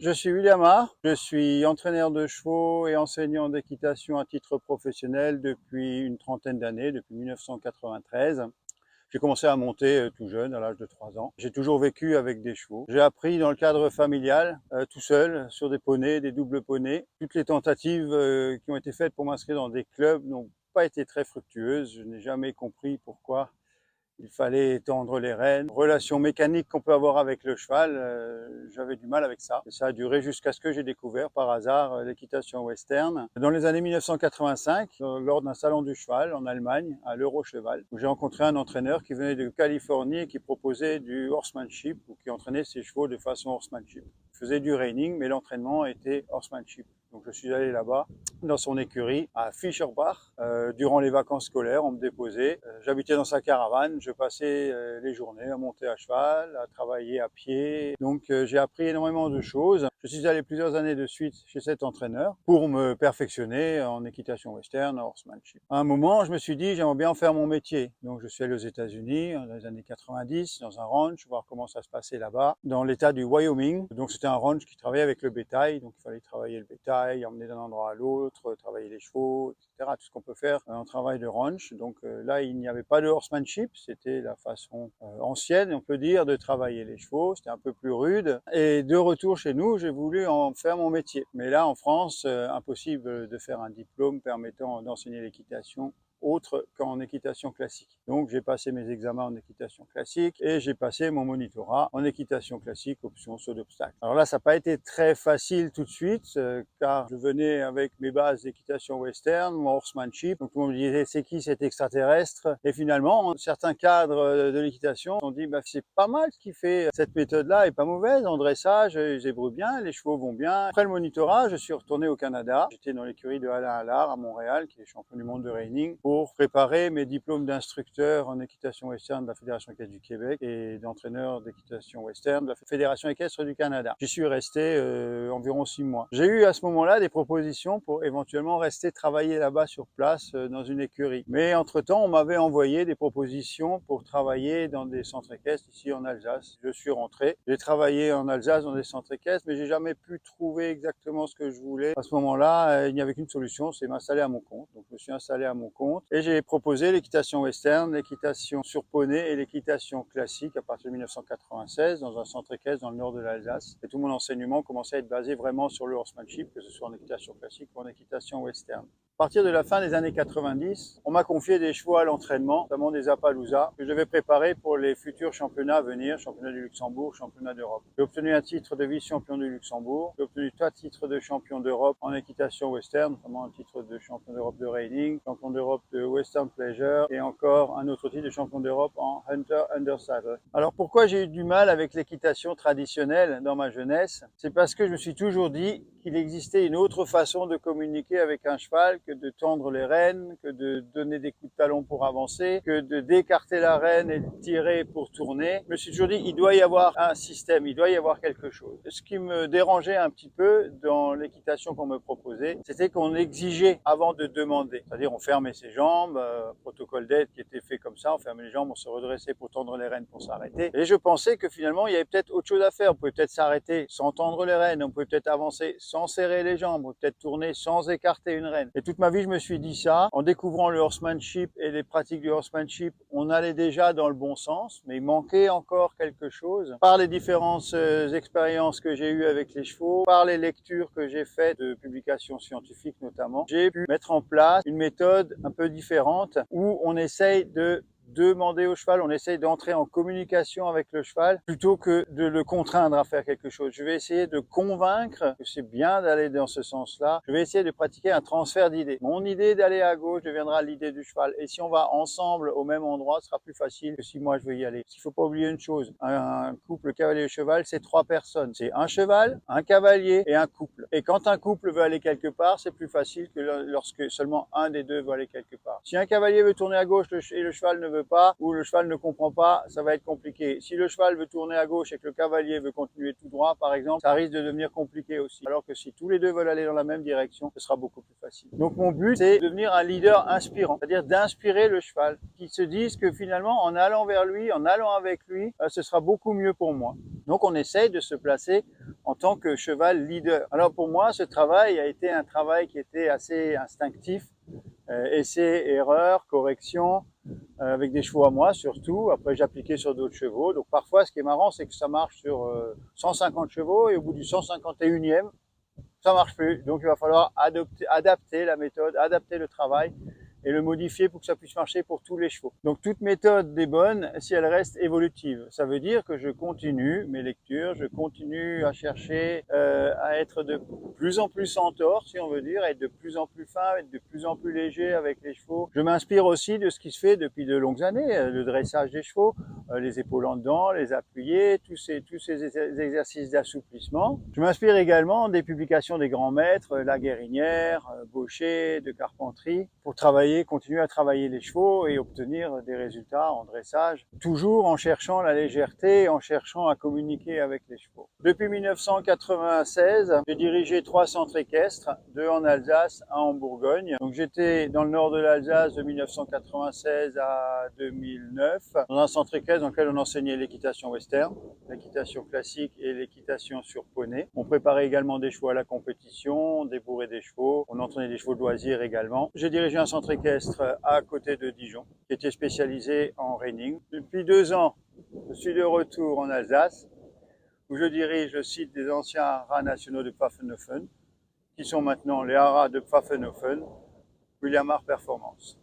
Je suis William Hart, je suis entraîneur de chevaux et enseignant d'équitation à titre professionnel depuis une trentaine d'années, depuis 1993. J'ai commencé à monter tout jeune, à l'âge de 3 ans. J'ai toujours vécu avec des chevaux. J'ai appris dans le cadre familial, tout seul, sur des poneys, des doubles poneys. Toutes les tentatives qui ont été faites pour m'inscrire dans des clubs n'ont pas été très fructueuses. Je n'ai jamais compris pourquoi il fallait tendre les rênes. Relation mécanique qu'on peut avoir avec le cheval, j'avais du mal avec ça. Et ça a duré jusqu'à ce que j'ai découvert par hasard l'équitation western. Dans les années 1985, lors d'un salon du cheval en Allemagne, à l'Eurocheval, où j'ai rencontré un entraîneur qui venait de Californie et qui proposait du horsemanship, ou qui entraînait ses chevaux de façon horsemanship. Il faisait du reining, mais l'entraînement était horsemanship. Donc je suis allé là-bas, dans son écurie, à Fischerbach. Durant les vacances scolaires, on me déposait. J'habitais dans sa caravane, je passais les journées à monter à cheval, à travailler à pied. Donc j'ai appris énormément de choses. Je suis allé plusieurs années de suite chez cet entraîneur pour me perfectionner en équitation western, en horsemanship. À un moment, je me suis dit, j'aimerais bien en faire mon métier. Donc je suis allé aux États-Unis dans les années 90, dans un ranch, voir comment ça se passait là-bas, dans l'état du Wyoming. Donc c'était un ranch qui travaillait avec le bétail, donc il fallait travailler le bétail, emmener d'un endroit à l'autre, travailler les chevaux, etc. Tout ce qu'on peut faire en travail de ranch. Donc là, il n'y avait pas de horsemanship, c'était la façon ancienne, on peut dire, de travailler les chevaux. C'était un peu plus rude. Et de retour chez nous, j'ai voulu en faire mon métier. Mais là, en France, impossible de faire un diplôme permettant d'enseigner l'équitation autre qu'en équitation classique. Donc j'ai passé mes examens en équitation classique et j'ai passé mon monitorat en équitation classique option saut d'obstacle. Alors là, ça n'a pas été très facile tout de suite car je venais avec mes bases d'équitation western, mon horsemanship. Donc tout le monde me disait c'est qui cet extraterrestre? Et finalement, certains cadres de l'équitation ont dit bah, c'est pas mal ce qu'il fait. Cette méthode-là est pas mauvaise. En dressage, ils ébrouent bien, les chevaux vont bien. Après le monitorat, je suis retourné au Canada. J'étais dans l'écurie de Alain Allard à Montréal, qui est champion du monde de reining, pour préparer mes diplômes d'instructeur en équitation western de la Fédération équestre du Québec et d'entraîneur d'équitation western de la Fédération équestre du Canada. J'y suis resté environ 6 mois. J'ai eu à ce moment-là des propositions pour éventuellement rester travailler là-bas sur place dans une écurie. Mais entre-temps, on m'avait envoyé des propositions pour travailler dans des centres équestres ici en Alsace. Je suis rentré. J'ai travaillé en Alsace dans des centres équestres, mais j'ai jamais pu trouver exactement ce que je voulais. À ce moment-là, il n'y avait qu'une solution, c'est m'installer à mon compte. Donc je me suis installé à mon compte et j'ai proposé l'équitation western, l'équitation sur poney et l'équitation classique à partir de 1996 dans un centre équestre dans le nord de l'Alsace. Et tout mon enseignement commençait à être basé vraiment sur le horsemanship, que ce soit en équitation classique ou en équitation western. À partir de la fin des années 90, on m'a confié des chevaux à l'entraînement, notamment des Appaloosa, que je devais préparer pour les futurs championnats à venir, championnat du Luxembourg, championnat d'Europe. J'ai obtenu un titre de vice-champion du Luxembourg, j'ai obtenu 3 titres de champion d'Europe en équitation western, notamment un titre de champion d'Europe de reining, champion d'Europe de western pleasure et encore un autre titre de champion d'Europe en hunter under saddle. Alors pourquoi j'ai eu du mal avec l'équitation traditionnelle dans ma jeunesse? C'est parce que je me suis toujours dit qu'il existait une autre façon de communiquer avec un cheval que de tendre les rênes, que de donner des coups de talon pour avancer, que de d'écarter la rêne et de tirer pour tourner. Je me suis toujours dit, il doit y avoir un système, il doit y avoir quelque chose. Ce qui me dérangeait un petit peu dans l'équitation qu'on me proposait, c'était qu'on exigeait avant de demander. C'est-à-dire, on fermait ses jambes, protocole d'aide qui était fait comme ça, on fermait les jambes, on se redressait pour tendre les rênes pour s'arrêter. Et je pensais que finalement, il y avait peut-être autre chose à faire. On pouvait peut-être s'arrêter sans tendre les rênes, on pouvait peut-être avancer sans serrer les jambes, ou peut-être tourner sans écarter une rêne. Et toute ma vie, je me suis dit ça. En découvrant le horsemanship et les pratiques du horsemanship, on allait déjà dans le bon sens, mais il manquait encore quelque chose. Par les différentes expériences que j'ai eues avec les chevaux, par les lectures que j'ai faites de publications scientifiques notamment, j'ai pu mettre en place une méthode un peu différente où on essaye de demander au cheval, on essaye d'entrer en communication avec le cheval plutôt que de le contraindre à faire quelque chose. Je vais essayer de convaincre que c'est bien d'aller dans ce sens-là. Je vais essayer de pratiquer un transfert d'idées. Mon idée d'aller à gauche deviendra l'idée du cheval. Et si on va ensemble au même endroit, ce sera plus facile que si moi je veux y aller. Parce qu'il faut pas oublier une chose. Un couple cavalier-cheval, c'est 3 personnes. C'est un cheval, un cavalier et un couple. Et quand un couple veut aller quelque part, c'est plus facile que lorsque seulement un des deux veut aller quelque part. Si un cavalier veut tourner à gauche et le cheval ne veut veut pas ou le cheval ne comprend pas, ça va être compliqué. Si le cheval veut tourner à gauche et que le cavalier veut continuer tout droit, par exemple, ça risque de devenir compliqué aussi. Alors que si tous les deux veulent aller dans la même direction, ce sera beaucoup plus facile. Donc mon but, c'est de devenir un leader inspirant, c'est-à-dire d'inspirer le cheval, qui se dise que finalement, en allant vers lui, en allant avec lui, ce sera beaucoup mieux pour moi. Donc on essaye de se placer en tant que cheval leader. Alors pour moi, ce travail a été un travail qui était assez instinctif, essai, erreur, correction, avec des chevaux à moi surtout. Après j'appliquais sur d'autres chevaux. Donc parfois ce qui est marrant, c'est que ça marche sur 150 chevaux et au bout du 151e, ça marche plus. Donc il va falloir adapter la méthode, adapter le travail et le modifier pour que ça puisse marcher pour tous les chevaux. Donc toute méthode est bonne si elle reste évolutive. Ça veut dire que je continue mes lectures, je continue à chercher à être de plus en plus centaure, si on veut dire, être de plus en plus fin, être de plus en plus léger avec les chevaux. Je m'inspire aussi de ce qui se fait depuis de longues années, le dressage des chevaux, les épaules en dedans, les appuyés, tous ces exercices d'assouplissement. Je m'inspire également des publications des grands maîtres, La Guérinière, Baucher, de Carpentry, pour continuer à travailler les chevaux et obtenir des résultats en dressage, toujours en cherchant la légèreté, en cherchant à communiquer avec les chevaux. Depuis 1996, j'ai dirigé 3 centres équestres, 2 en Alsace, 1 en Bourgogne. Donc j'étais dans le nord de l'Alsace de 1996 à 2009, dans un centre équestre dans lequel on enseignait l'équitation western, l'équitation classique et l'équitation sur poney. On préparait également des chevaux à la compétition, on débourrait des chevaux, on entraînait des chevaux de loisirs également. J'ai dirigé un centre équestre à côté de Dijon, qui était spécialisé en reining. Depuis 2 ans, je suis de retour en Alsace, où je dirige le site des anciens haras nationaux de Pfaffenhofen, qui sont maintenant les haras de Pfaffenhofen, Williamart Performance.